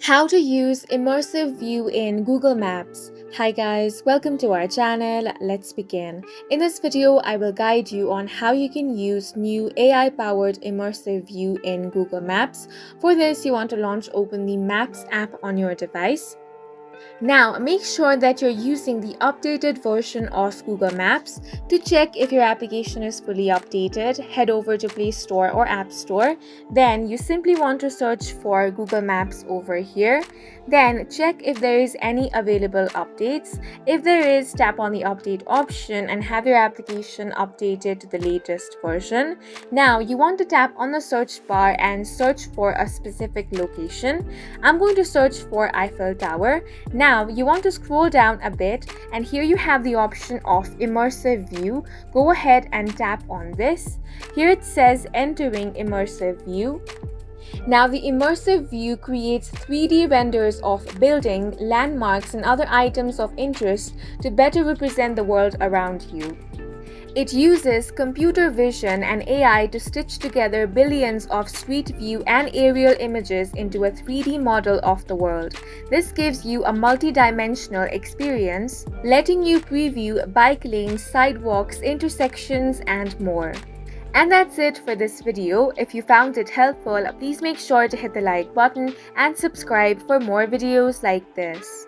How to use Immersive View in Google Maps. Hi guys, welcome to our channel. Let's begin. In this video, I will guide you on how you can use new AI-powered Immersive View in Google Maps. For this, you want to open the Maps app on your device. Now, make sure that you're using the updated version of Google Maps. To check if your application is fully updated, head over to Play Store or App Store. Then you simply want to search for Google Maps over here. Then check if there is any available updates. If there is, tap on the update option and have your application updated to the latest version. Now you want to tap on the search bar and search for a specific location. I'm going to search for Eiffel Tower. Now you want to scroll down a bit and here you have the option of Immersive View. Go ahead and tap on this. Here it says entering Immersive View. Now the Immersive View creates 3D renders of building, landmarks and other items of interest to better represent the world around you. It uses computer vision and AI to stitch together billions of street view and aerial images into a 3D model of the world. This gives you a multi-dimensional experience, letting you preview bike lanes, sidewalks, intersections, and more. And that's it for this video. If you found it helpful, please make sure to hit the like button and subscribe for more videos like this.